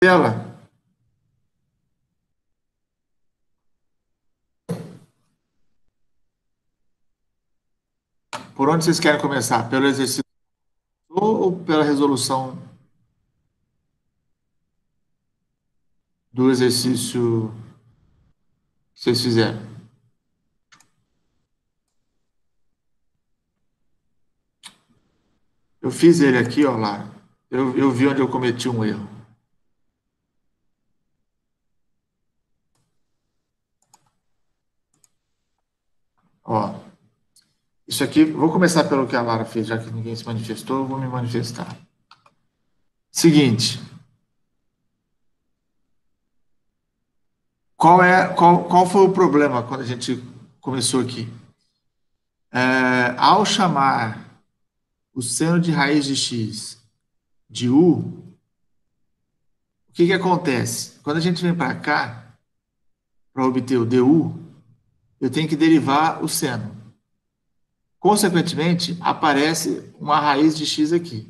tela. Por onde vocês querem começar? Pelo exercício ou pela resolução do exercício que vocês fizeram? Eu fiz ele aqui, ó, Lara. Eu vi onde eu cometi um erro. Ó, isso aqui, vou começar pelo que a Lara fez, já que ninguém se manifestou, eu vou me manifestar. Seguinte, qual foi o problema quando a gente começou aqui? Ao chamar o seno de raiz de x de u, o que acontece? Quando a gente vem para cá, para obter o du, eu tenho que derivar o seno. Consequentemente, aparece uma raiz de x aqui.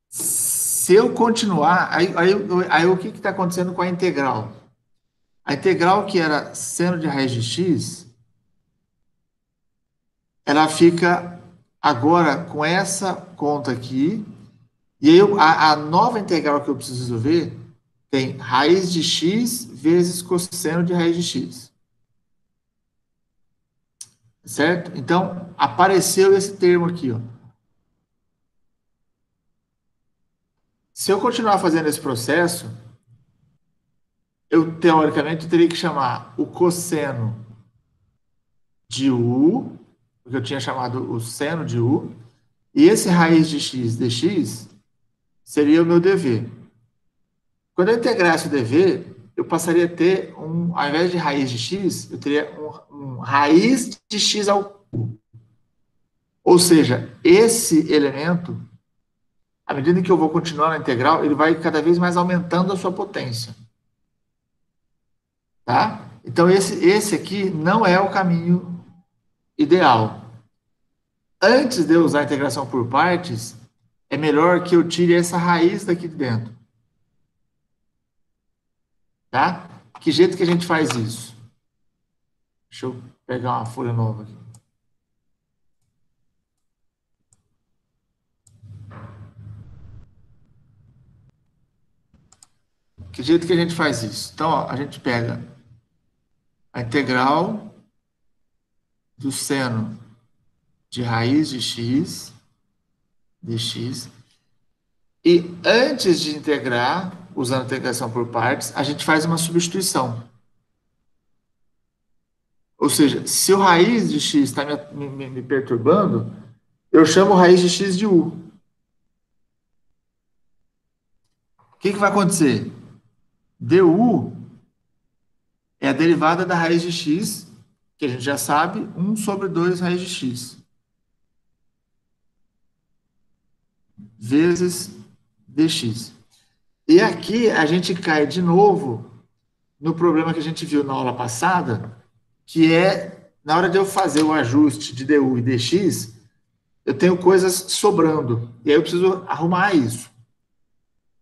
Se eu continuar, aí o que está acontecendo com a integral? A integral que era seno de raiz de x, ela fica agora com essa conta aqui, e aí a nova integral que eu preciso resolver tem raiz de x vezes cosseno de raiz de x. Certo? Então, apareceu esse termo aqui, ó. Se eu continuar fazendo esse processo, eu, teoricamente, teria que chamar o cosseno de u, porque eu tinha chamado o seno de u, e esse raiz de x dx seria o meu dv. Quando eu integrasse o dv, eu passaria a ter, ao invés de raiz de x, eu teria um raiz de x ao cubo. Ou seja, esse elemento, à medida que eu vou continuar na integral, ele vai cada vez mais aumentando a sua potência. Tá? Então, esse aqui não é o caminho ideal. Antes de eu usar a integração por partes, é melhor que eu tire essa raiz daqui de dentro. Tá? Que jeito que a gente faz isso? Deixa eu pegar uma folha nova aqui. Que jeito que a gente faz isso? Então, ó, a gente pega a integral do seno de raiz de x, dx, e antes de integrar, usando a integração por partes, a gente faz uma substituição. Ou seja, se o raiz de x está me perturbando, eu chamo raiz de x de u. O que vai acontecer? du é a derivada da raiz de x, que a gente já sabe, 1 sobre 2 raiz de x, vezes dx. E aqui a gente cai de novo no problema que a gente viu na aula passada, que é, na hora de eu fazer o ajuste de du e dx, eu tenho coisas sobrando, e aí eu preciso arrumar isso.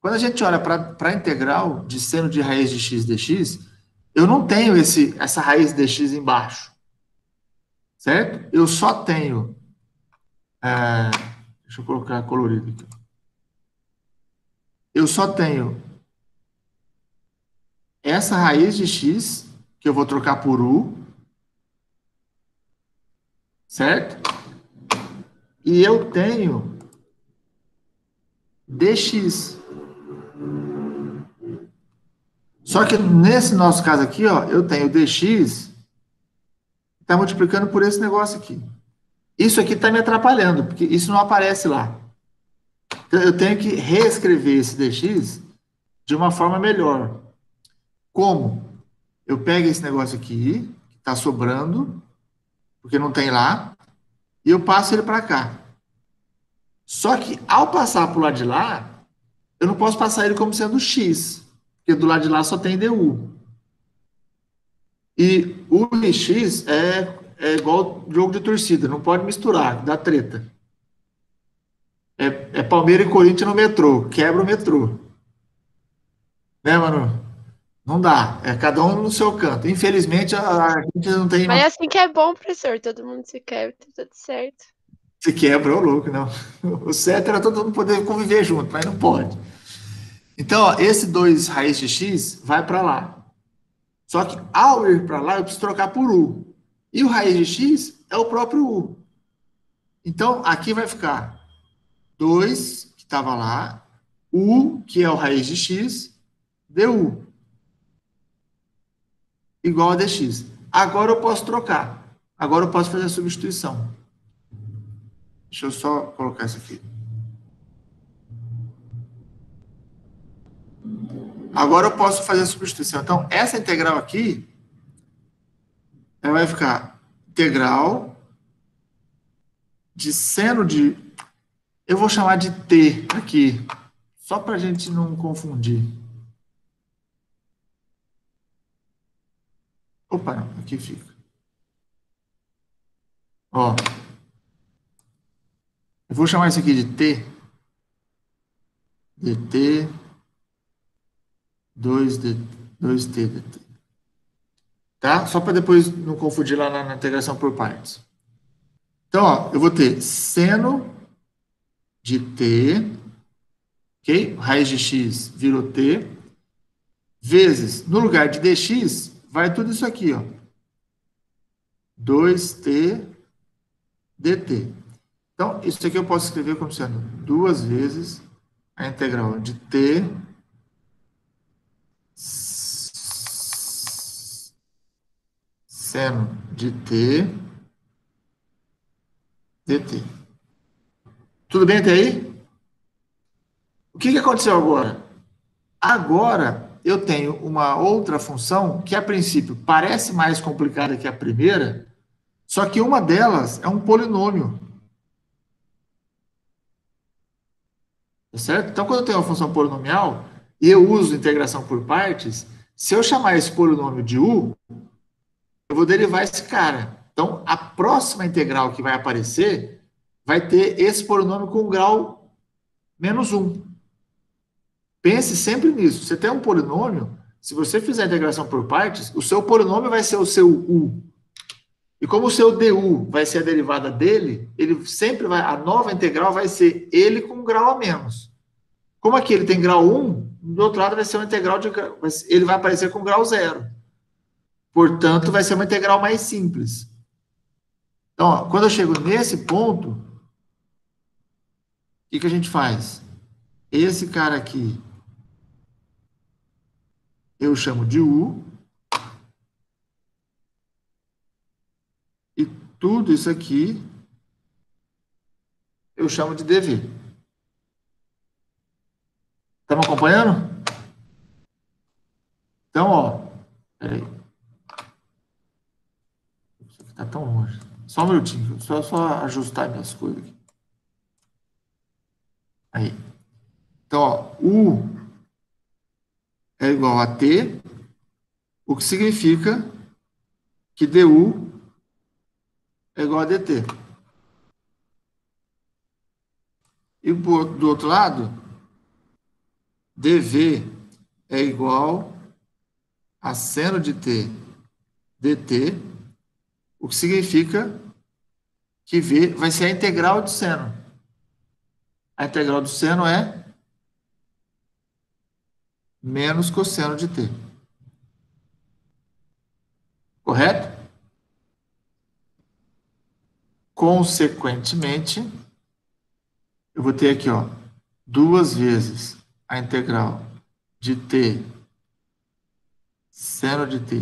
Quando a gente olha para a integral de seno de raiz de x dx, eu não tenho essa raiz dx embaixo, certo? Eu só tenho... deixa eu colocar colorido aqui. Eu só tenho essa raiz de x, que eu vou trocar por u, certo? E eu tenho dx. Só que nesse nosso caso aqui, ó, eu tenho dx, está multiplicando por esse negócio aqui. Isso aqui está me atrapalhando, porque isso não aparece lá. Então, eu tenho que reescrever esse dx de uma forma melhor. Como? Eu pego esse negócio aqui, que está sobrando, porque não tem lá, e eu passo ele para cá. Só que, ao passar para o lado de lá, eu não posso passar ele como sendo x, porque do lado de lá só tem du. E u e x é igual jogo de torcida, não pode misturar, dá treta. É Palmeiras e Corinthians no metrô. Quebra o metrô. Né, Manu? Não dá. É cada um no seu canto. Infelizmente, a gente não tem Mas uma... é assim que é bom, professor. Todo mundo se quebra, tá tudo certo. Se quebra, ô louco, não. O certo era todo mundo poder conviver junto, mas não pode. Então, ó, esse 2 raiz de x vai para lá. Só que ao ir para lá, eu preciso trocar por u. E o raiz de x é o próprio u. Então, aqui vai ficar 2 que estava lá, u, que é o raiz de x, du, igual a dx. Agora eu posso trocar. Agora eu posso fazer a substituição. Deixa eu só colocar isso aqui. Agora eu posso fazer a substituição. Então, essa integral aqui, ela vai ficar integral de seno de... Eu vou chamar de t aqui, só para a gente não confundir. Opa, não, aqui fica. Ó, eu vou chamar isso aqui de t, dt, 2d, 2t dt. Tá? Só para depois não confundir lá na integração por partes. Então, ó, eu vou ter seno de t, ok? Raiz de x virou t, vezes, no lugar de dx, vai tudo isso aqui, ó. 2t dt. Então, isso aqui eu posso escrever como sendo 2 vezes a integral de t seno de t dt. Tudo bem até aí? O que aconteceu agora? Agora eu tenho uma outra função que, a princípio, parece mais complicada que a primeira, só que uma delas é um polinômio. Tá certo? Então, quando eu tenho uma função polinomial e eu uso integração por partes, se eu chamar esse polinômio de u, eu vou derivar esse cara. Então, a próxima integral que vai aparecer vai ter esse polinômio com grau menos 1. Pense sempre nisso. Você tem um polinômio, se você fizer a integração por partes, o seu polinômio vai ser o seu u. E como o seu du vai ser a derivada dele, ele sempre vai, a nova integral vai ser ele com grau a menos. Como aqui ele tem grau 1, do outro lado vai ser uma integral de... Ele vai aparecer com grau 0. Portanto, vai ser uma integral mais simples. Então, ó, quando eu chego nesse ponto, o que a gente faz? Esse cara aqui eu chamo de u, e tudo isso aqui eu chamo de dv. Estamos acompanhando? Então, ó, peraí. Isso aqui está tão longe. Só um minutinho, só ajustar minhas coisas aqui. Aí. Então, ó, u é igual a t, o que significa que du é igual a dt. E do outro lado, dv é igual a seno de t dt, o que significa que v vai ser a integral de seno. A integral do seno é menos cosseno de t. Correto? Consequentemente, eu vou ter aqui, ó, 2 vezes a integral de t seno de t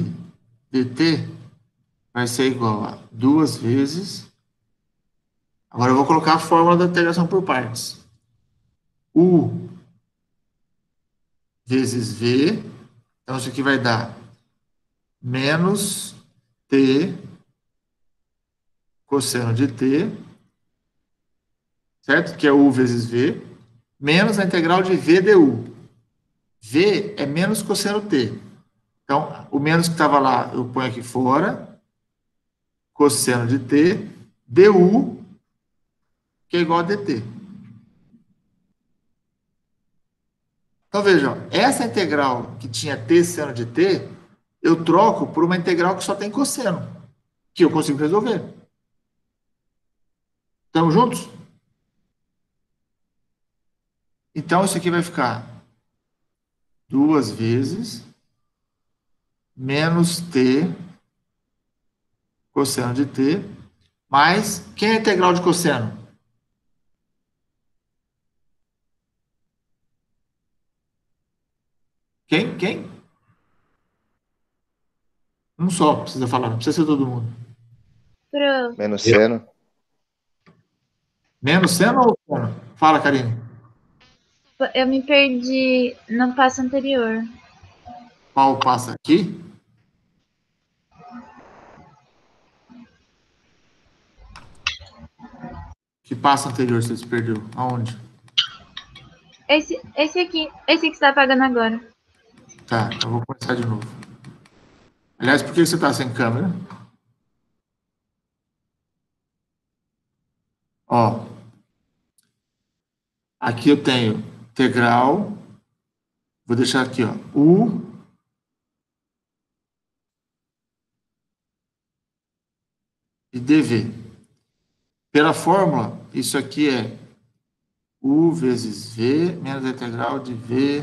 dt vai ser igual a 2 vezes... Agora eu vou colocar a fórmula da integração por partes. U vezes v, então isso aqui vai dar menos t cosseno de t, certo? Que é u vezes v, menos a integral de v du. V é menos cosseno t. Então, o menos que estava lá, eu ponho aqui fora, cosseno de t, du, que é igual a dt. Então, vejam, essa integral que tinha t seno de t, eu troco por uma integral que só tem cosseno, que eu consigo resolver. Estamos juntos? Então, isso aqui vai ficar 2 vezes menos t cosseno de t, mais, quem é a integral de cosseno? Quem? Quem? Um só precisa falar, não precisa ser todo mundo. Pro, Menos seno. Menos seno ou seno? Fala, Karine. Eu me perdi no passo anterior. Qual passa aqui? Que passo anterior você se perdeu? Aonde? Esse aqui. Esse que você tá pagando agora. Tá, eu vou começar de novo. Aliás, por que você está sem câmera? Ó, aqui eu tenho integral, vou deixar aqui, ó, u e dv. Pela fórmula, isso aqui é u vezes v menos a integral de v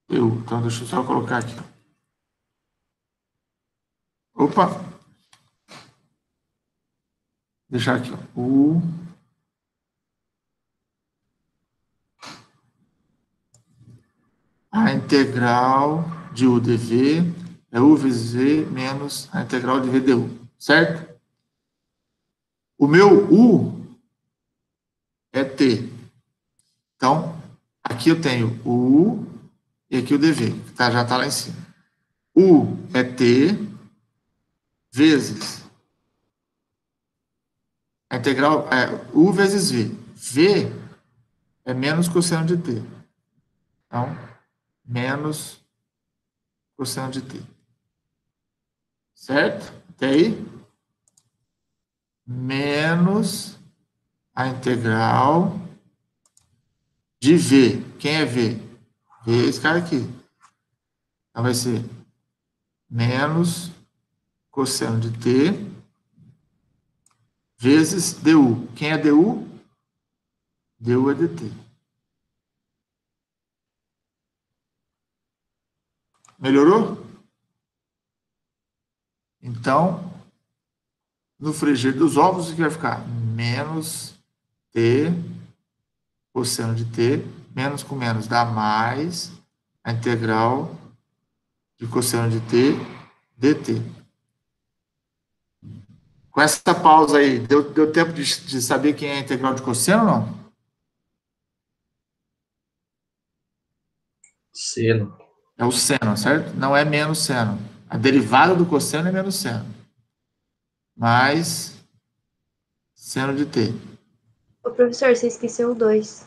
du. Então, deixa eu só colocar aqui. Opa! Deixar aqui, ó, u a integral de u dv é u vezes v menos a integral de v du, certo? O meu u é t. Então, aqui eu tenho o u e aqui o dv, que já está lá em cima. U é t vezes a integral é u vezes v. V é menos cosseno de t. Então, menos cosseno de t. Certo? Até aí? Menos a integral de v. Quem é v? V é esse cara aqui. Então, vai ser menos cosseno de t vezes du. Quem é du? Du é dt. Melhorou? Então, no frigir dos ovos, o que vai ficar? Menos t cosseno de t, menos com menos dá mais a integral de cosseno de t dt. Com essa pausa aí, deu tempo de saber quem é a integral de cosseno ou não? Seno. É o seno, certo? Não é menos seno. A derivada do cosseno é menos seno. Mais seno de t. Ô, professor, você esqueceu o 2.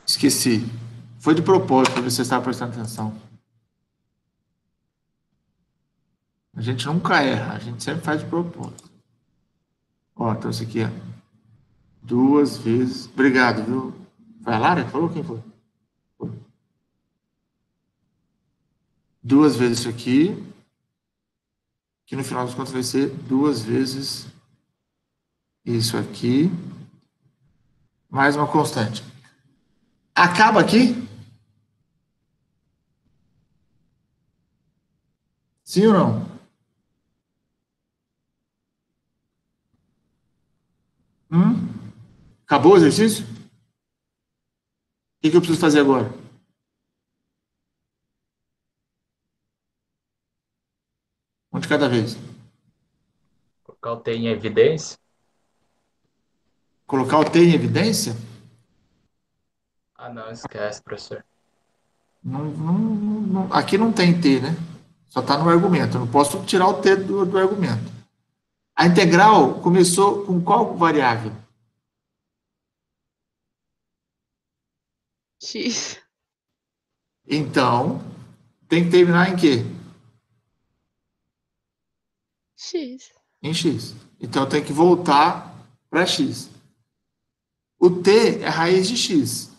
Esqueci. Foi de propósito, para ver se você estava prestando atenção. A gente nunca erra, a gente sempre faz de propósito. Ó, então isso aqui é 2 vezes. Obrigado, viu? Foi a Lara que falou? Quem foi? 2 vezes isso aqui, que no final das contas vai ser 2 vezes isso aqui, mais uma constante. Acaba aqui? Sim ou não? Acabou o exercício? O que eu preciso fazer agora? Um de cada vez. Colocar o T em evidência. Colocar o T em evidência? Ah, não, esquece, professor. Aqui não tem T, né? Só está no argumento. Eu não posso tirar o T do argumento. A integral começou com qual variável? X. Então, tem que terminar em quê? X. Em x. Então, eu tenho que voltar para x. O t é raiz de x.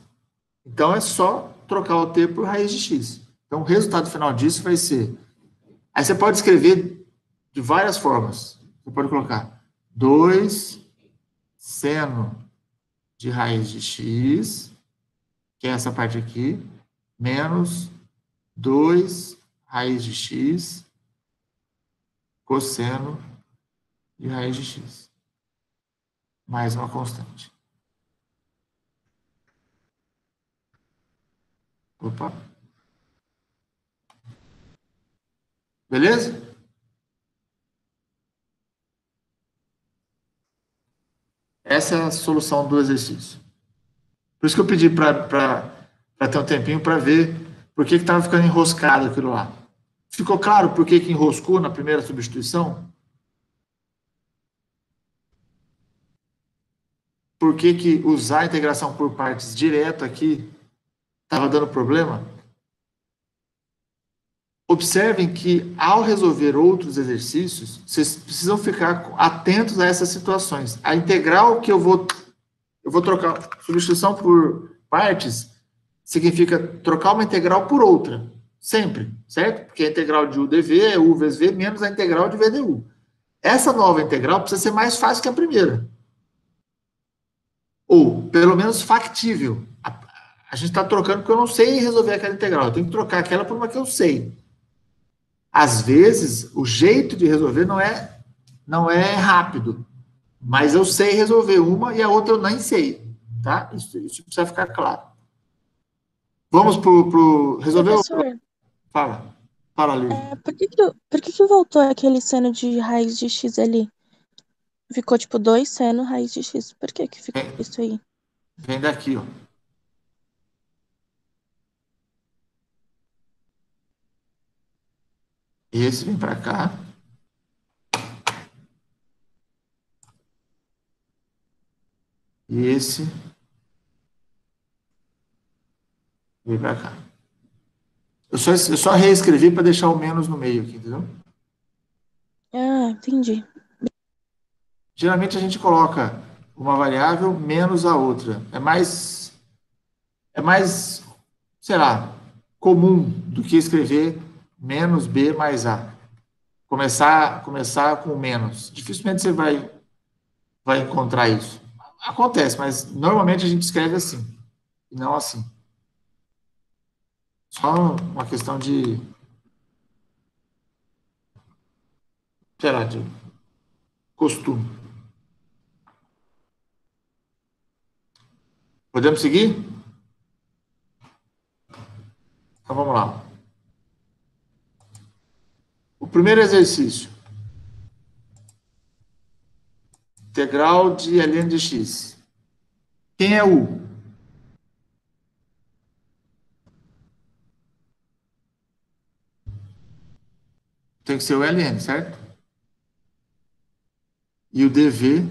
Então, é só trocar o t por raiz de x. Então, o resultado final disso vai ser... Aí você pode escrever de várias formas. Você pode colocar 2 seno de raiz de x, que é essa parte aqui, menos 2 raiz de x cosseno de raiz de x. Mais uma constante. Opa. Beleza? Essa é a solução do exercício. Por isso que eu pedi para ter um tempinho para ver por que estava ficando enroscado aquilo lá. Ficou claro por que enroscou na primeira substituição? Por que usar a integração por partes direto aqui estava dando problema? Observem que, ao resolver outros exercícios, vocês precisam ficar atentos a essas situações. A integral que eu vou trocar, substituição por partes, significa trocar uma integral por outra, sempre, certo? Porque a integral de u dv é u vezes v menos a integral de v du. Essa nova integral precisa ser mais fácil que a primeira. Ou, pelo menos, factível. A gente está trocando porque eu não sei resolver aquela integral. Eu tenho que trocar aquela por uma que eu sei. Às vezes, o jeito de resolver não é rápido, mas eu sei resolver uma e a outra eu nem sei, tá? Isso precisa ficar claro. Vamos pro resolver? Professor, Fala, Lívia. por que voltou aquele seno de raiz de x ali? Ficou tipo 2 seno raiz de x. Por que ficou isso aí? Vem daqui, ó. Esse vem para cá. E esse vem para cá. Eu só reescrevi para deixar o menos no meio aqui, entendeu? Ah, entendi. Geralmente a gente coloca uma variável menos a outra. É mais, sei lá, comum do que escrever menos b mais a. Começar com menos. Dificilmente você vai encontrar isso. Acontece, mas normalmente a gente escreve assim, e não assim. Só uma questão de, sei lá, de costume. Podemos seguir? Então vamos lá. O primeiro exercício. Integral de ln de x. Quem é u? Tem que ser o ln, certo? E o dv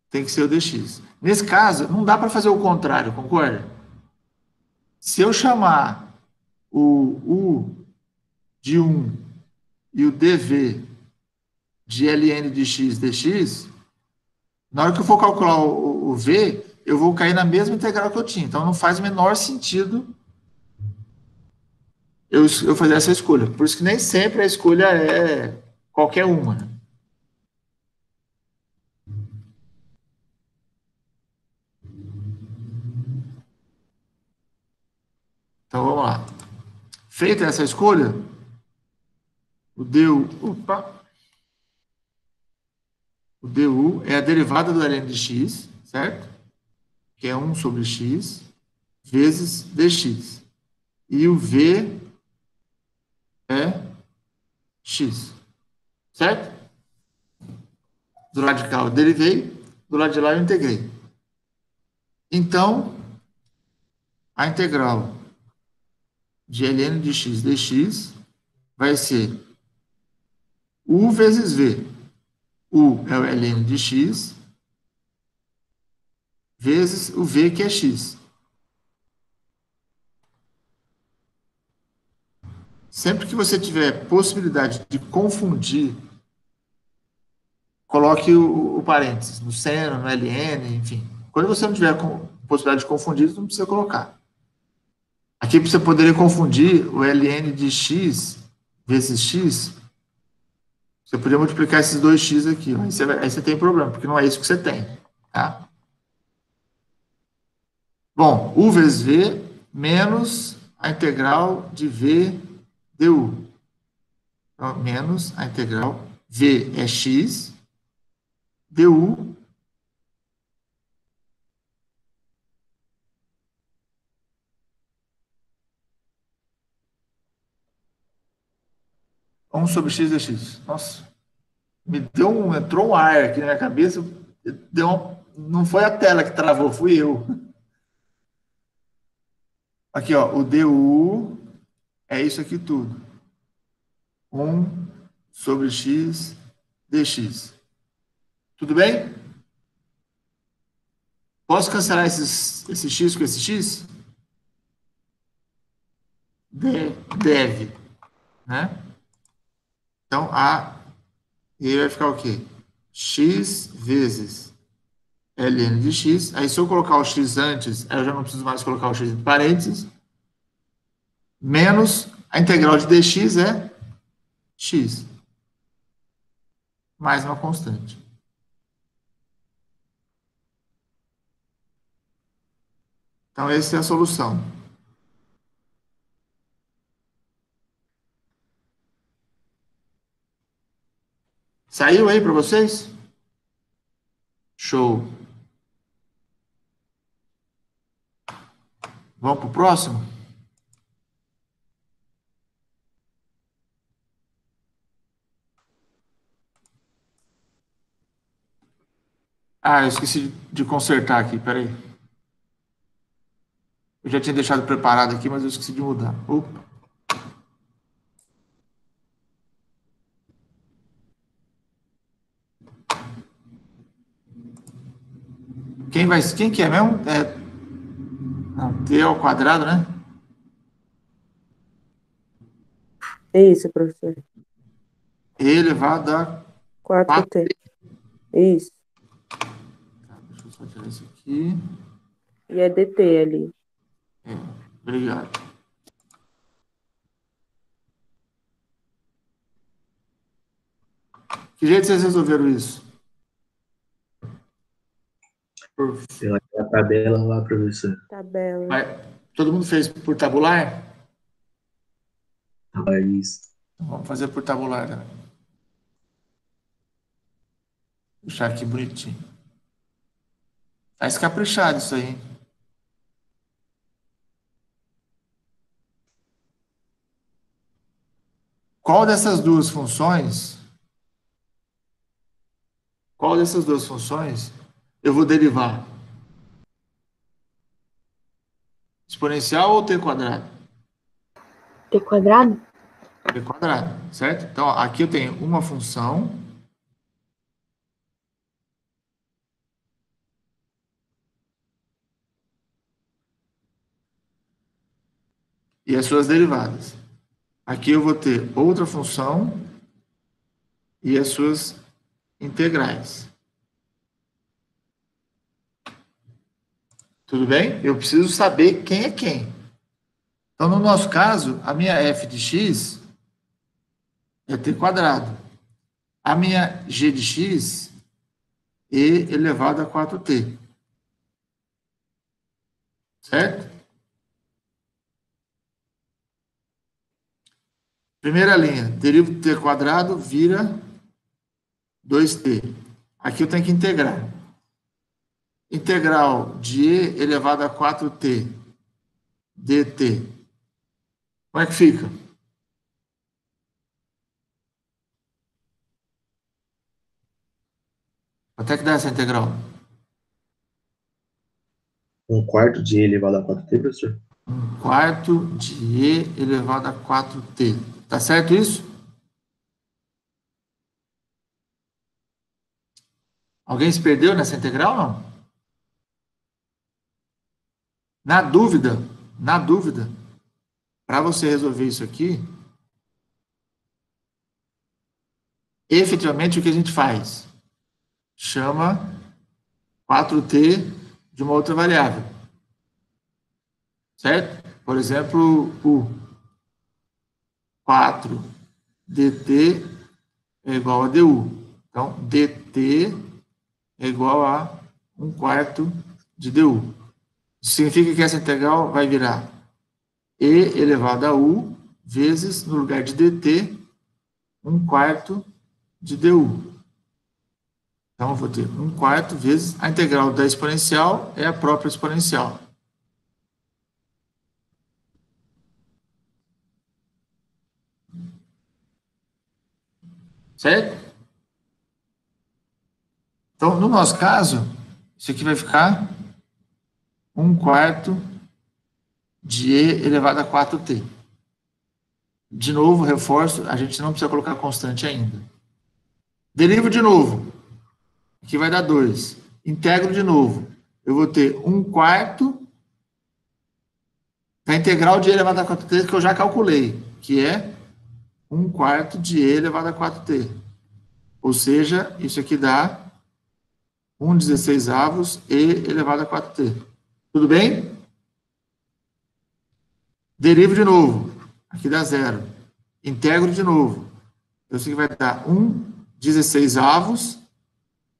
tem que ser o dx. Nesse caso, não dá para fazer o contrário, concorda? Se eu chamar o u de 1 e o dv de ln de x dx, na hora que eu for calcular o v, eu vou cair na mesma integral que eu tinha. Então, não faz o menor sentido eu fazer essa escolha. Por isso que nem sempre a escolha é qualquer uma. Né? Então, vamos lá. Feita essa escolha, o du é a derivada do ln de x, certo? Que é 1 sobre x, vezes dx. E o v é x, certo? Do lado de cá eu derivei, do lado de lá eu integrei. Então, a integral de ln de x dx vai ser u vezes v. U é o ln de x, vezes o v, que é x. Sempre que você tiver possibilidade de confundir, coloque o parênteses no seno, no ln, enfim. Quando você não tiver possibilidade de confundir, não precisa colocar. Aqui você poderia confundir o ln de x vezes x. Você poderia multiplicar esses dois x aqui. Ó. Aí você tem problema, porque não é isso que você tem. Tá? Bom, u vezes v menos a integral de v du. Então, menos a integral v é x, du. Sobre x dx. Nossa, entrou um ar aqui na minha cabeça, não foi a tela que travou, fui eu. Aqui, ó, o du é isso aqui tudo. 1 sobre x dx. Tudo bem? Posso cancelar esse x com esse x? Deve. Né? Então, e aí vai ficar o quê? X vezes ln de x. Aí, se eu colocar o x antes, eu já não preciso mais colocar o x entre parênteses. Menos a integral de dx é x. Mais uma constante. Então, essa é a solução. Saiu aí para vocês? Show. Vamos para o próximo? Eu esqueci de consertar aqui, peraí. Eu já tinha deixado preparado aqui, mas eu esqueci de mudar. Opa. Quem que é mesmo? T ao quadrado, né? Isso, professor. E elevado a 4t. Isso. Deixa eu só tirar isso aqui. E é dt ali. Obrigado. Que jeito vocês resolveram isso? Pela tabela lá, professor. Tabela. Todo mundo fez por tabular? Isso. Então, vamos fazer por tabular também. Deixar aqui bonitinho. Tá escaprichado isso aí. Qual dessas duas funções eu vou derivar? Exponencial ou t quadrado? T quadrado? T quadrado, certo? Então, aqui eu tenho uma função e as suas derivadas. Aqui eu vou ter outra função e as suas integrais. Tudo bem? Eu preciso saber quem é quem. Então, no nosso caso, a minha f de x é t quadrado. A minha g de x é e elevado a 4t. Certo? Primeira linha, derivo de t quadrado vira 2t. Aqui eu tenho que integrar. Integral de e elevado a 4t dt. Como é que fica? Quanto é que dá essa integral? 1/4 de e elevado a 4t, professor? 1/4 de e elevado a 4t. Tá certo isso? Alguém se perdeu nessa integral, não? Na dúvida, para você resolver isso aqui, efetivamente o que a gente faz? Chama 4t de uma outra variável. certo? Por exemplo, o 4 dt é igual a du. Então, dt é igual a 1/4 de du. Isso significa que essa integral vai virar e elevado a u vezes, no lugar de dt, 1/4 de du. Então, eu vou ter 1/4 vezes a integral da exponencial é a própria exponencial. Certo? Então, no nosso caso, isso aqui vai ficar 1/4 de e elevado a 4t. De novo, reforço, a gente não precisa colocar constante ainda. Derivo de novo. Aqui vai dar 2. Integro de novo. Eu vou ter 1/4 da integral de e elevado a 4t que eu já calculei, que é 1/4 de e elevado a 4t. Ou seja, isso aqui dá 1/16 e elevado a 4t. Tudo bem? Derivo de novo. Aqui dá 0. Integro de novo. Isso aqui vai dar 1/16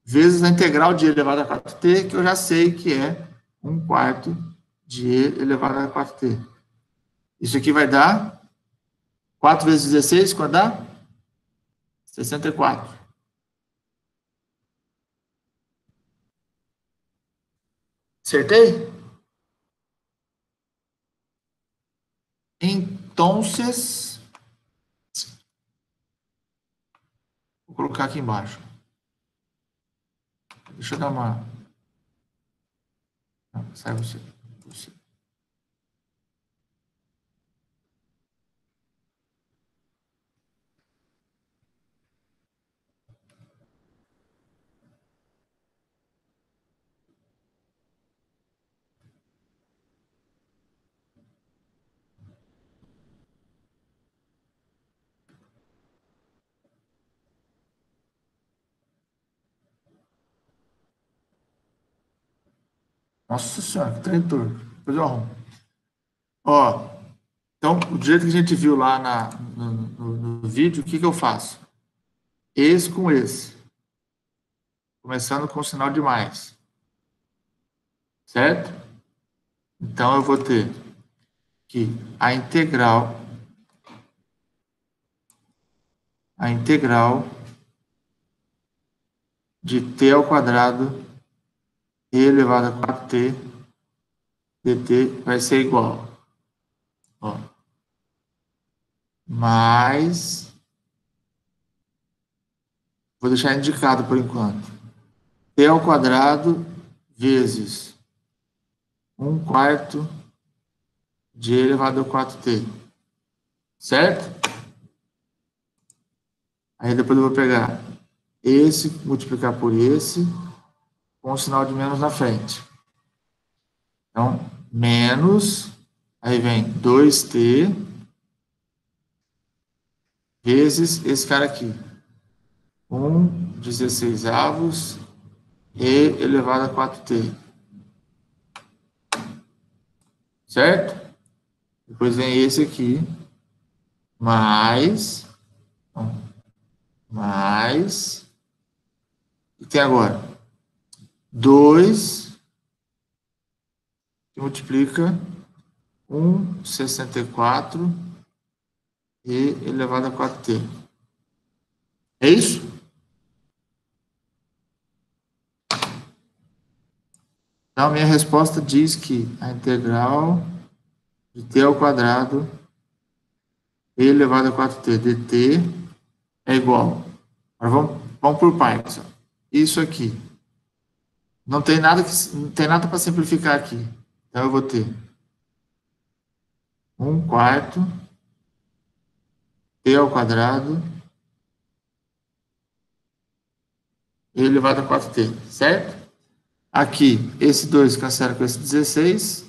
vezes a integral de e elevado a 4t, que eu já sei que é 1/4 de e elevado a 4t. Isso aqui vai dar 4 vezes 16, quanto dá? 64. Acertei? Então, vou colocar aqui embaixo. Deixa eu dar uma... Não, sai você. Nossa senhora, que treinador. Depois eu arrumo. Ó, então, do jeito que a gente viu lá no vídeo, o que eu faço? Esse com esse. Começando com o sinal de mais. Certo? Então, eu vou ter que a integral de t ao quadrado e elevado a 4t dt vai ser igual, ó, mais, vou deixar indicado por enquanto, t ao quadrado vezes 1/4 de e elevado a 4t, certo? Aí depois eu vou pegar esse, multiplicar por esse, com o sinal de menos na frente. Então, menos, aí vem 2t, vezes esse cara aqui. 1/16 e elevado a 4t. Certo? Depois vem esse aqui, mais, e tem agora 2 que multiplica 1/64 e elevado a 4t. É isso? Então, minha resposta diz que a integral de t ao quadrado e elevado a 4t dt é igual. Agora vamos por partes. Ó. Isso aqui. Não tem nada para simplificar aqui. Então, eu vou ter 1/4 t ao quadrado e elevado a 4t, certo? Aqui, esse 2 cancela com esse 16,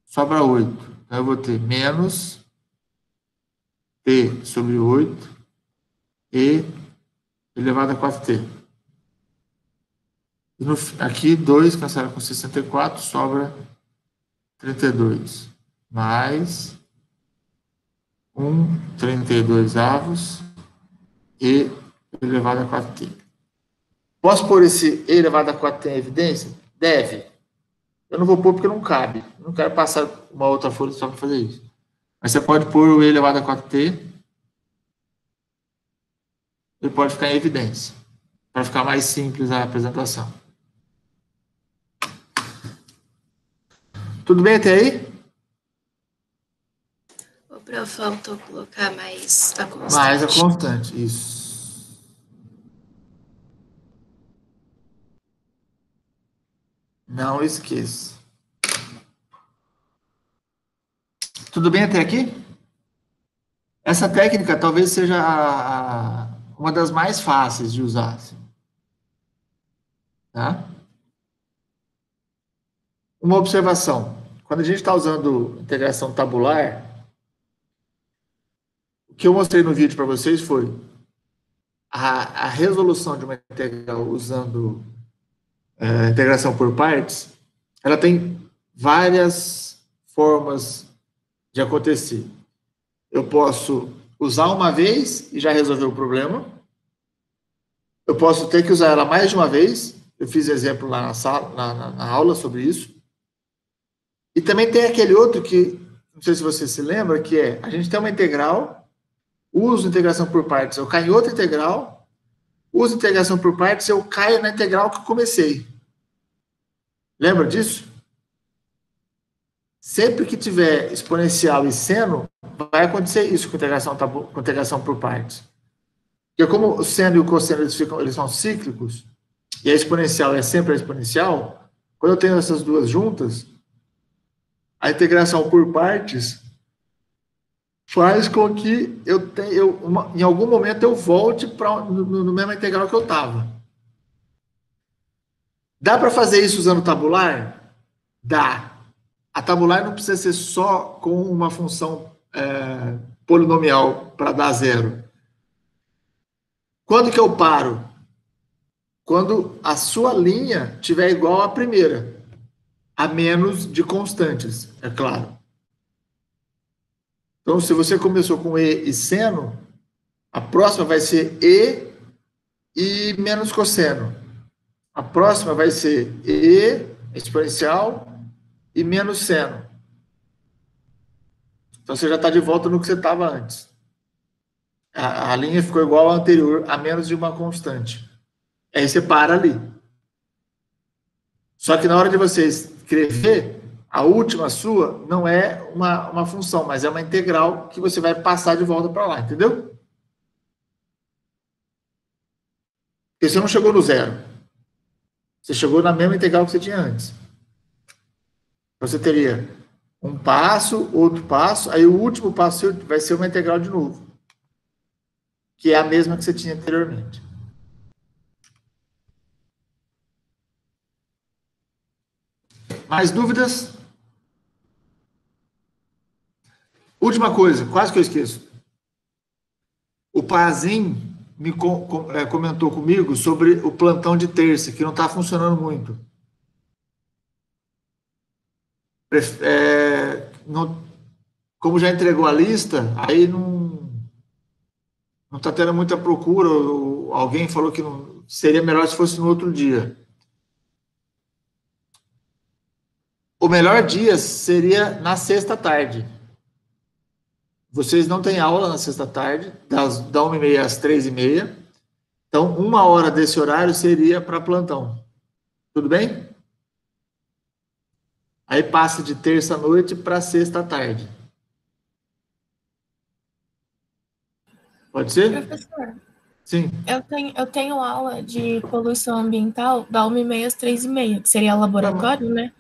sobra 8. Então, eu vou ter menos t sobre 8 e elevado a 4t. E aqui, 2 cancela com 64, sobra 32. mais 1/32 e elevado a 4t. Posso pôr esse e elevado a 4t em evidência? Deve. Eu não vou pôr porque não cabe. Não quero passar uma outra folha só para fazer isso. Mas você pode pôr o e elevado a 4t. Ele pode ficar em evidência. Para ficar mais simples a apresentação. Tudo bem até aí? O prof, faltou colocar mais a constante. Mais a constante, isso. Não esqueça. Tudo bem até aqui? Essa técnica talvez seja uma das mais fáceis de usar. Assim. Tá? Uma observação. Quando a gente está usando integração tabular, o que eu mostrei no vídeo para vocês foi a resolução de uma integral usando integração por partes, ela tem várias formas de acontecer. Eu posso usar uma vez e já resolver o problema. Eu posso ter que usar ela mais de uma vez. Eu fiz exemplo lá na sala, na aula sobre isso. E também tem aquele outro que, não sei se você se lembra, que é, a gente tem uma integral, uso integração por partes, eu caio em outra integral, uso integração por partes, eu caio na integral que eu comecei. Lembra disso? Sempre que tiver exponencial e seno, vai acontecer isso com integração por partes. Porque como o seno e o cosseno eles são cíclicos, e a exponencial é sempre a exponencial, quando eu tenho essas duas juntas, a integração por partes faz com que em algum momento eu volte no mesmo integral que eu estava. Dá para fazer isso usando tabular? Dá. A tabular não precisa ser só com uma função polinomial para dar zero. Quando que eu paro? Quando a sua linha tiver igual à primeira, a menos de constantes, é claro. Então, se você começou com e e seno, a próxima vai ser e menos cosseno. A próxima vai ser e exponencial e menos seno. Então, você já está de volta no que você estava antes. A linha ficou igual à anterior, a menos de uma constante. Aí você para ali. Só que na hora de você escrever, a última sua não é uma função, mas é uma integral que você vai passar de volta para lá, entendeu? Porque você não chegou no zero. Você chegou na mesma integral que você tinha antes. Você teria um passo, outro passo, aí o último passo vai ser uma integral de novo, que é a mesma que você tinha anteriormente. Mais dúvidas? Última coisa, quase que eu esqueço. O Pazin me comentou comigo sobre o plantão de terça, que não está funcionando muito. Como já entregou a lista, aí não está tendo muita procura. Alguém falou que seria melhor se fosse no outro dia. O melhor dia seria na sexta tarde. Vocês não têm aula na sexta-tarde, da 1h30 às 3h30. Então, 1 hora desse horário seria para plantão. Tudo bem? Aí passa de terça-noite para sexta-tarde. Pode ser? Professor, Sim. eu tenho aula de poluição ambiental da 1h30 às 3h30, que seria laboratório, né?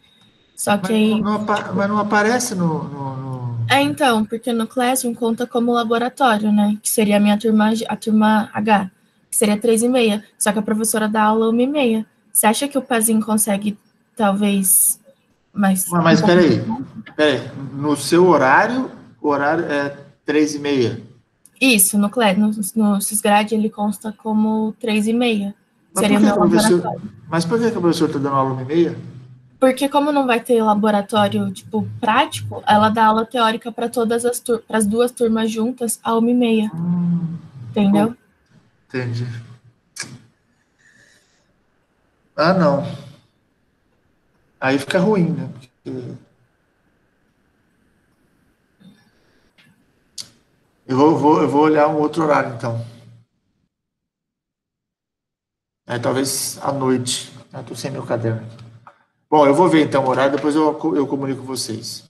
Só que aí... Mas não aparece no... Então, porque no Classroom conta como laboratório, né? Que seria a turma H, que seria 3h30. Só que a professora dá aula 1h30. Você acha que o Pazin consegue, talvez, mais... Mas peraí. No seu horário, o horário é 3h30. Isso, no Cisgrade ele consta como 3h30. Seria o meu laboratório. Mas por que o professor está dando aula 1h30? Porque como não vai ter laboratório, tipo, prático, ela dá aula teórica para todas as duas turmas juntas a 1h30. Entendeu? Entendi. Ah, não. Aí fica ruim, né? Porque eu vou olhar um outro horário, então. Aí talvez à noite. Eu tô sem meu caderno. Bom, eu vou ver então o horário, depois eu comunico com vocês.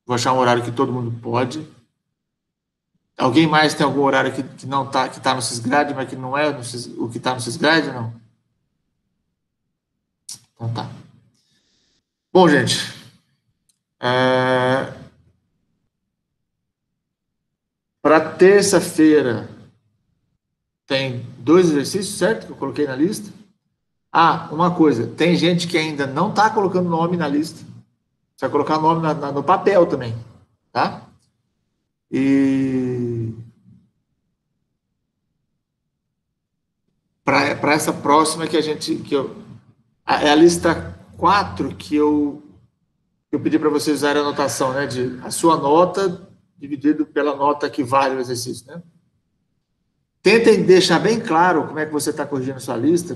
Vou achar um horário que todo mundo pode. Alguém mais tem algum horário que não tá, que tá no Sisgrade, mas que não é o que tá no Sisgrade, não? Então tá. Bom, gente. Para terça-feira tem 2 exercícios, certo? Que eu coloquei na lista. Ah, uma coisa. Tem gente que ainda não está colocando nome na lista. Você vai colocar nome no papel também, tá? E para essa próxima é a lista 4 que eu pedi para vocês usarem a anotação, né? De a sua nota dividido pela nota que vale o exercício, né? Tentem deixar bem claro como é que você está corrigindo a sua lista,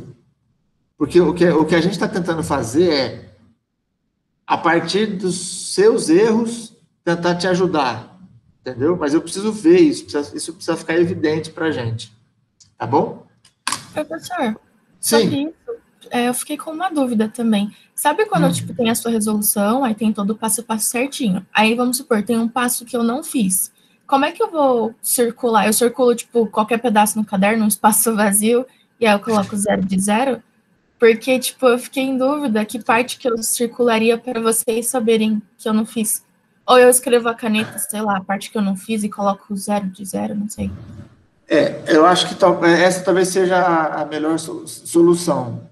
porque o que a gente está tentando fazer é, a partir dos seus erros, tentar te ajudar, entendeu? Mas eu preciso ver isso precisa ficar evidente para a gente, tá bom? Professor, sobre Sim. isso, eu fiquei com uma dúvida também. Sabe quando, tipo, tem a sua resolução, aí tem todo o passo a passo certinho. Aí, vamos supor, tem um passo que eu não fiz. Como é que eu vou circular? Eu circulo, tipo, qualquer pedaço no caderno, um espaço vazio, e aí eu coloco 0 de 0? Porque, tipo, eu fiquei em dúvida que parte que eu circularia para vocês saberem que eu não fiz. Ou eu escrevo a caneta, sei lá, a parte que eu não fiz e coloco 0 de 0, não sei. Eu acho que essa talvez seja a melhor solução.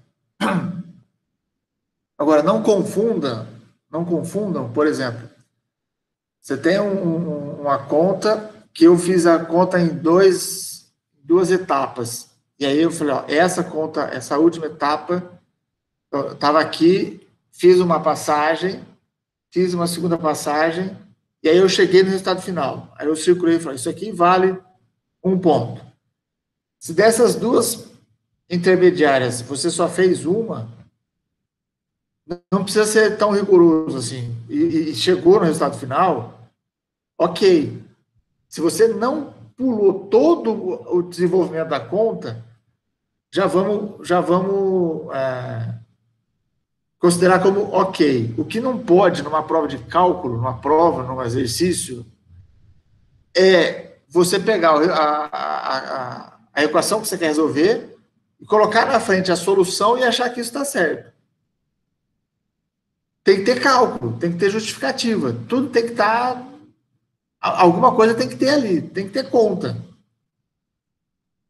Agora, não confundam, por exemplo, você tem uma conta que eu fiz a conta em duas etapas. E aí eu falei, ó, essa conta, essa última etapa, eu estava aqui, fiz uma passagem, fiz uma segunda passagem, e aí eu cheguei no resultado final. Aí eu circulei e falei, isso aqui vale 1 ponto. Se dessas duas intermediárias você só fez uma, não precisa ser tão rigoroso assim. E chegou no resultado final, ok. Se você não pulou todo o desenvolvimento da conta, já vamos considerar como ok. O que não pode numa prova de cálculo, num exercício, é você pegar a equação que você quer resolver e colocar na frente a solução e achar que isso está certo. Tem que ter cálculo, tem que ter justificativa. Tudo tem que estar... Alguma coisa tem que ter ali, tem que ter conta.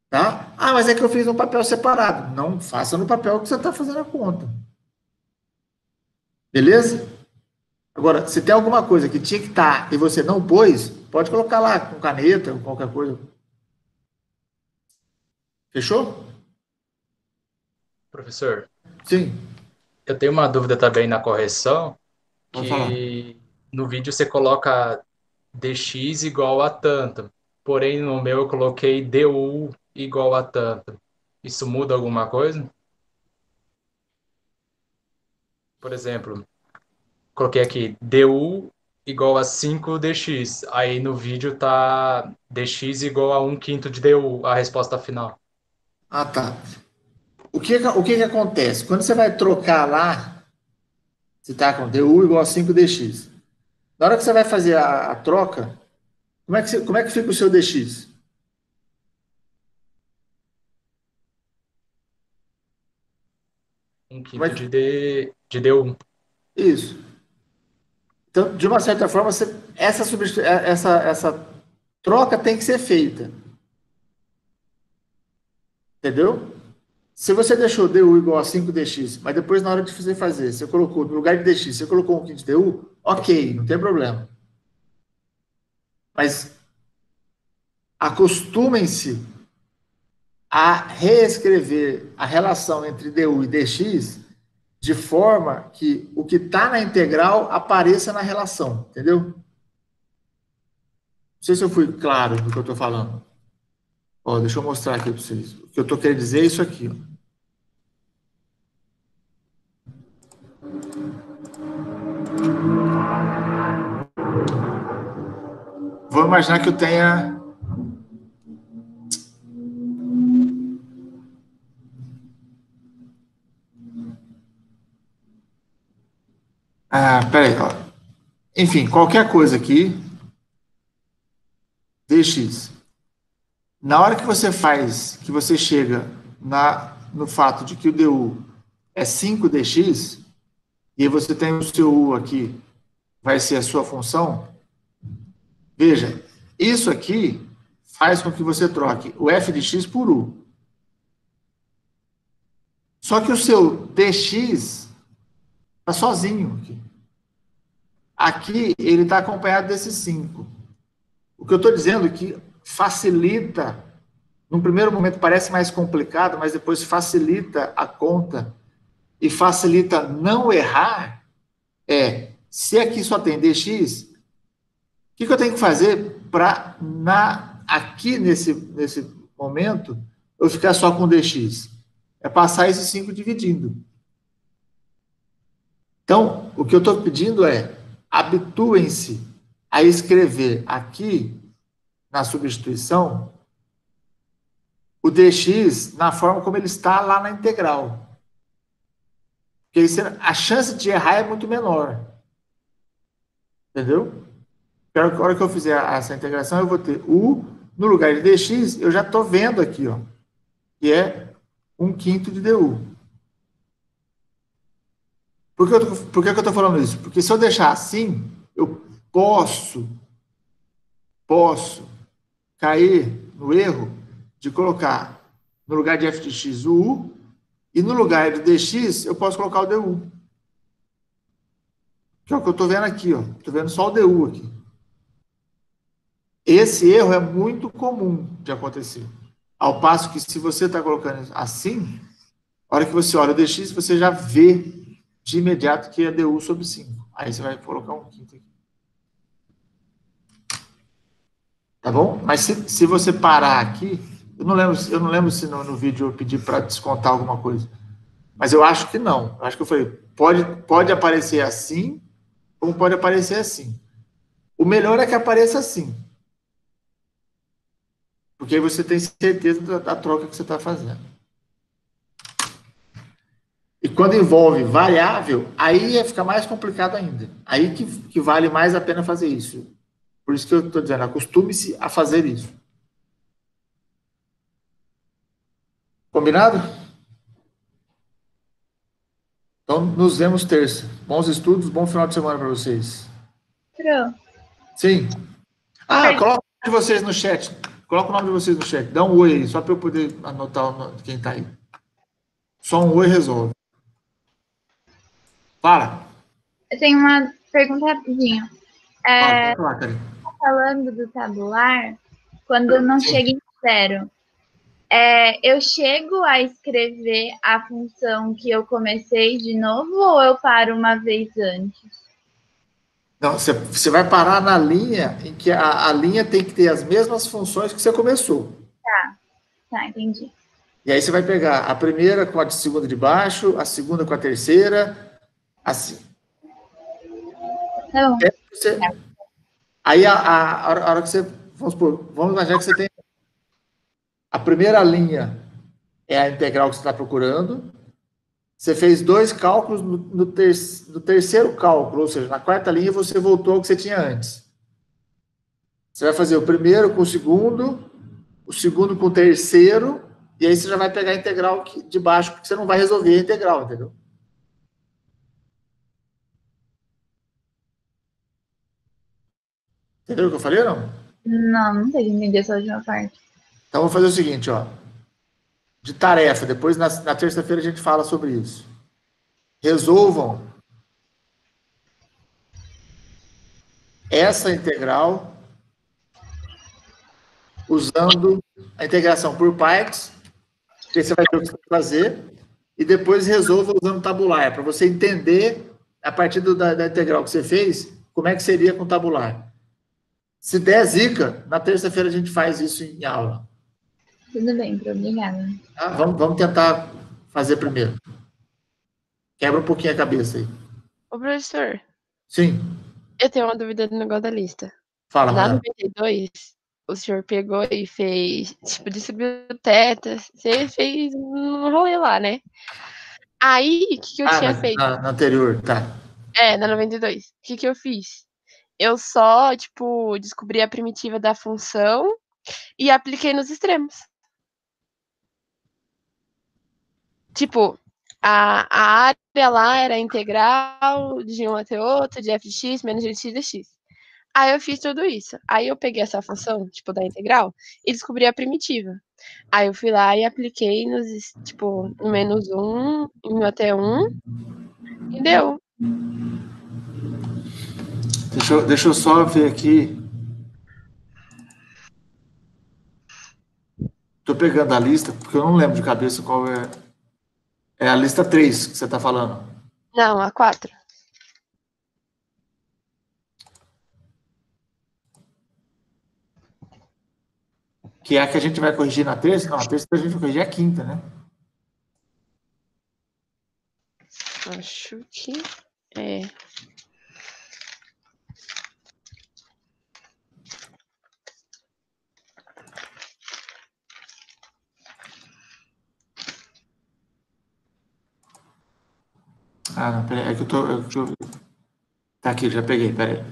Tá? Ah, mas é que eu fiz um papel separado. Não faça no papel que você está fazendo a conta. Beleza? Agora, se tem alguma coisa que tinha que estar e você não pôs, pode colocar lá com caneta ou qualquer coisa. Fechou? Professor, Sim. eu tenho uma dúvida também na correção, Pode falar. que no vídeo você coloca dx igual a tanto, porém no meu eu coloquei du igual a tanto. Isso muda alguma coisa? Por exemplo, coloquei aqui du igual a 5dx, aí no vídeo tá dx igual a 1/5 de du, a resposta final. Ah, tá. O que acontece? Quando você vai trocar lá, você está com du igual a 5dx. Na hora que você vai fazer a troca, como é que fica o seu dx? 1/5 de du. Isso. Então, de uma certa forma, essa troca tem que ser feita. Entendeu? Se você deixou du igual a 5dx, mas depois, na hora de você fazer, você colocou, no lugar de dx, você colocou 1/5 de du, ok, não tem problema. Mas acostumem-se a reescrever a relação entre du e dx de forma que o que está na integral apareça na relação, entendeu? Não sei se eu fui claro do que eu estou falando. Ó, deixa eu mostrar aqui para vocês. O que eu estou querendo dizer é isso aqui. Ó. Vou imaginar que eu tenha... peraí, ó. Enfim, qualquer coisa aqui, dx. Na hora que você faz, que você chega no fato de que o du é 5dx, e você tem o seu u aqui, vai ser a sua função, veja, isso aqui faz com que você troque o f de x por u. Só que o seu dx está sozinho aqui. Aqui, ele está acompanhado desses 5. O que eu estou dizendo é que facilita, num primeiro momento parece mais complicado, mas depois facilita a conta e facilita não errar, se aqui só tem dx, o que eu tenho que fazer para, aqui nesse momento, eu ficar só com dx? É passar esses 5 dividindo. Então, o que eu estou pedindo é, habituem-se a escrever aqui, na substituição, o dx na forma como ele está lá na integral. Porque a chance de errar é muito menor. Entendeu? Na hora que eu fizer essa integração, eu vou ter u, no lugar de dx, eu já estou vendo aqui, ó, que é 1/5 de du. Por que eu estou falando isso? Porque se eu deixar assim, eu posso cair no erro de colocar no lugar de f de x o u, e no lugar de dx eu posso colocar o du. Que é o que eu estou vendo aqui, ó. Estou vendo só o du aqui. Esse erro é muito comum de acontecer. Ao passo que se você está colocando assim, a hora que você olha o dx, você já vê de imediato que é du sobre 5. Aí você vai colocar 1/5 aqui. Tá bom? Mas se você parar aqui, eu não lembro se no vídeo eu pedi para descontar alguma coisa. Mas eu acho que não. Eu acho que eu falei, pode aparecer assim, como pode aparecer assim. O melhor é que apareça assim. Porque aí você tem certeza da troca que você está fazendo. E quando envolve variável, aí fica mais complicado ainda. Aí que vale mais a pena fazer isso. Por isso que eu estou dizendo, acostume-se a fazer isso. Combinado? Então, nos vemos terça. Bons estudos, bom final de semana para vocês. Pronto. Sim. Coloca o nome de vocês no chat. Coloca o nome de vocês no chat. Dá um oi aí, só para eu poder anotar quem está aí. Só um oi resolve. Fala. Eu tenho uma pergunta rapidinho. Pode falar, Karine. Falando do tabular, quando não chega em 0, eu chego a escrever a função que eu comecei de novo ou eu paro uma vez antes? Não, você vai parar na linha em que a linha tem que ter as mesmas funções que você começou. Tá, entendi. E aí você vai pegar a primeira com a segunda de baixo, a segunda com a terceira, assim. Tá bom. Aí a hora que você, vamos imaginar que você tem a primeira linha é a integral que você está procurando. Você fez 2 cálculos no terceiro cálculo, ou seja, na quarta linha você voltou ao que você tinha antes. Você vai fazer o primeiro com o segundo com o terceiro, e aí você já vai pegar a integral de baixo, porque você não vai resolver a integral, entendeu? Entendeu o que eu falei, não? Não sei entender essa última parte. Então, vou fazer o seguinte, ó. De tarefa, depois na terça-feira a gente fala sobre isso. Resolvam essa integral usando a integração por partes, que você vai ter o que fazer, e depois resolva usando tabular, para você entender, a partir da integral que você fez, como é que seria com tabular. Se der zica, na terça-feira a gente faz isso em aula. Tudo bem, obrigada. Tá? Vamos tentar fazer primeiro. Quebra um pouquinho a cabeça aí. Ô, professor, Sim, eu tenho uma dúvida do negócio da lista. fala, Na Renan. 92, o senhor pegou e fez, tipo, distribuiu teta. Você fez um rolê lá, né? Aí, o que eu tinha feito? Na anterior, tá. Na 92. O que eu fiz? Eu só, tipo, descobri a primitiva da função e apliquei nos extremos. Tipo, a área lá era integral de um até outro, de f de x menos g de x dx. Aí eu fiz tudo isso. Aí eu peguei essa função, tipo, da integral e descobri a primitiva. Aí eu fui lá e apliquei nos, tipo, no menos 1, em 1 até 1, e deu. Deixa eu só ver aqui. Estou pegando a lista, porque eu não lembro de cabeça qual é. É a lista 3 que você está falando. Não, a 4. Que é a que a gente vai corrigir na terça? Não, a terça a gente vai corrigir a quinta, né? Acho que é. Ah, não, peraí, é que eu tô. Tá aqui, já peguei, peraí.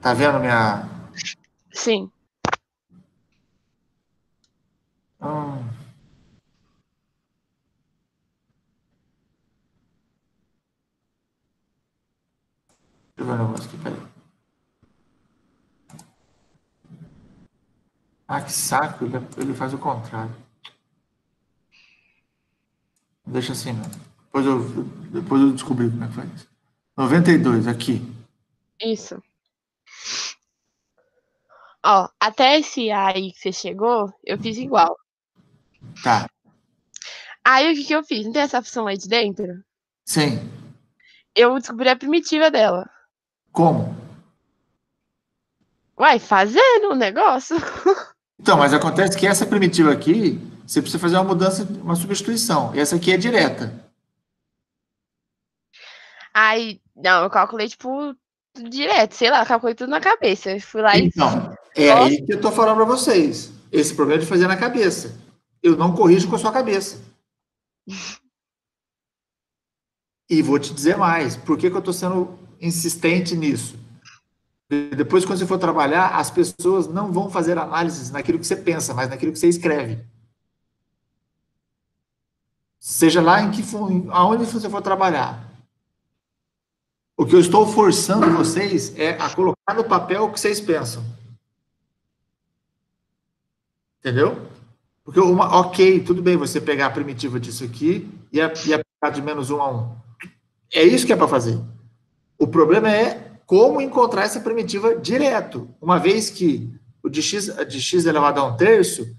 Tá vendo minha. Sim. Deixa eu ver um negócio aqui, peraí. Ah, que saco, ele faz o contrário. Deixa assim, né? Depois eu descobri como é que faz. 92, aqui. Isso. Ó, até esse aí que você chegou, eu fiz igual. Tá. Aí o que eu fiz? Não tem essa função aí de dentro? Sim. Eu descobri a primitiva dela. Como? Uai, fazendo o negócio. Então, mas acontece que essa primitiva aqui, você precisa fazer uma mudança, uma substituição. E essa aqui é direta. Aí, não, eu calculei, tipo, direto, sei lá, calculei tudo na cabeça. Eu fui lá Então, é aí que eu estou falando para vocês. Esse problema de fazer na cabeça. Eu não corrijo com a sua cabeça. E vou te dizer mais. Por que eu estou sendo insistente nisso? Depois, quando você for trabalhar, as pessoas não vão fazer análises naquilo que você pensa, mas naquilo que você escreve. Seja lá aonde você for trabalhar. O que eu estou forçando vocês é a colocar no papel o que vocês pensam. Entendeu? Porque, ok, tudo bem você pegar a primitiva disso aqui e aplicar de menos 1 a 1. É isso que é para fazer. O problema é como encontrar essa primitiva direto. Uma vez que o de x elevado a 1/3,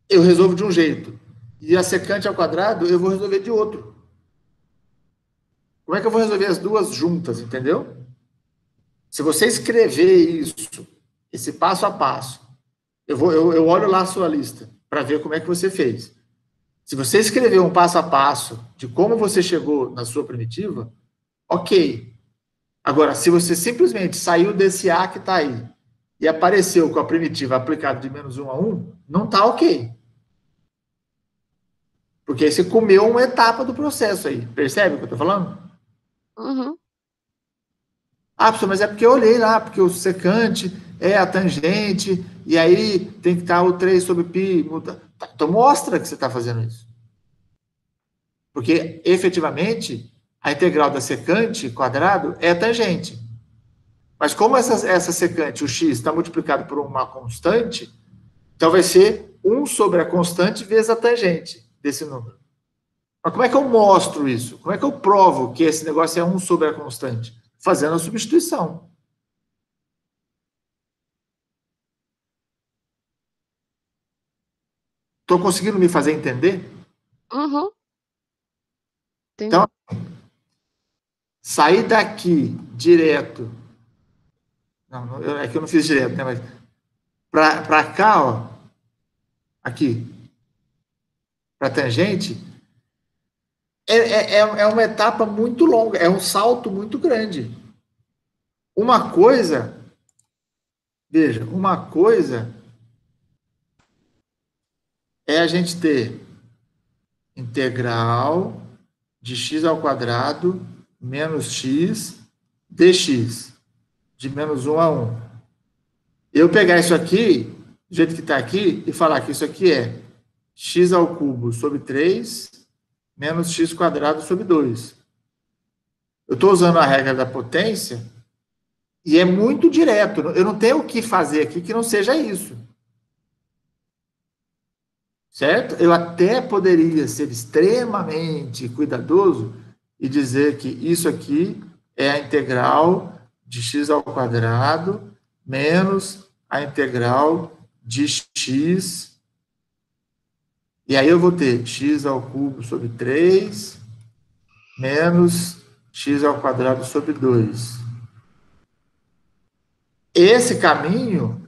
eu resolvo de um jeito. E a secante ao quadrado, eu vou resolver de outro. Como é que eu vou resolver as duas juntas, entendeu? Se você escrever isso, esse passo a passo, eu olho lá a sua lista para ver como é que você fez. Se você escrever um passo a passo de como você chegou na sua primitiva, ok. Agora, se você simplesmente saiu desse A que está aí e apareceu com a primitiva aplicada de menos 1 a 1, não está ok. Porque aí você comeu uma etapa do processo aí. Percebe o que eu estou falando? Uhum. Ah, professor, mas é porque eu olhei lá, porque o secante é a tangente, e aí tem que estar o 3 sobre π. Então mostra que você está fazendo isso. Porque, efetivamente, a integral da secante quadrado é a tangente. Mas como essa secante, o x, está multiplicado por uma constante, então vai ser 1 sobre a constante vezes a tangente desse número. Mas como é que eu mostro isso? Como é que eu provo que esse negócio é 1 sobre a constante? Fazendo a substituição. Estou conseguindo me fazer entender? Uhum. Entendi. Então, sair daqui direto. Não, é que eu não fiz direto, né? Mas para cá, ó, aqui, para tangente, é uma etapa muito longa, é um salto muito grande. Uma coisa, veja, uma coisa é a gente ter integral de x ao quadrado menos x dx, de menos 1 a 1. Eu pegar isso aqui, do jeito que está aqui, e falar que isso aqui é x ao cubo sobre 3 menos x quadrado sobre 2. Eu estou usando a regra da potência e é muito direto. Eu não tenho o que fazer aqui que não seja isso. Certo? Eu até poderia ser extremamente cuidadoso e dizer que isso aqui é a integral de x ao quadrado menos a integral de x. E aí eu vou ter x ao cubo sobre 3 menos x ao quadrado sobre 2. Esse caminho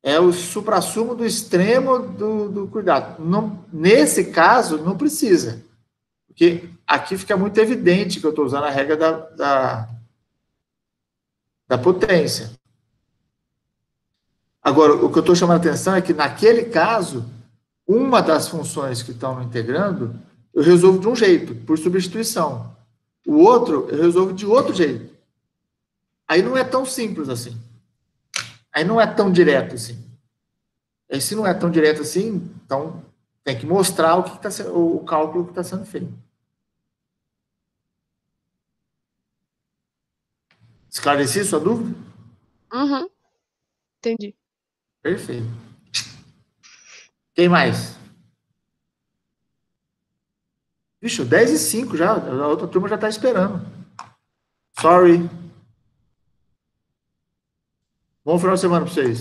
é o suprassumo do extremo do cuidado. Não, nesse caso, não precisa. Porque aqui fica muito evidente que eu estou usando a regra da potência. Agora, o que eu estou chamando a atenção é que, naquele caso, uma das funções que estão me integrando, eu resolvo de um jeito, por substituição. O outro, eu resolvo de outro jeito. Aí não é tão simples assim. Aí não é tão direto assim. E se não é tão direto assim, então tem que mostrar o que está sendo, o cálculo que está sendo feito. Esclareci sua dúvida? Uhum. Entendi. Perfeito. Quem mais? Vixe, 10h05 já, a outra turma já está esperando. Sorry. Bom final de semana para vocês.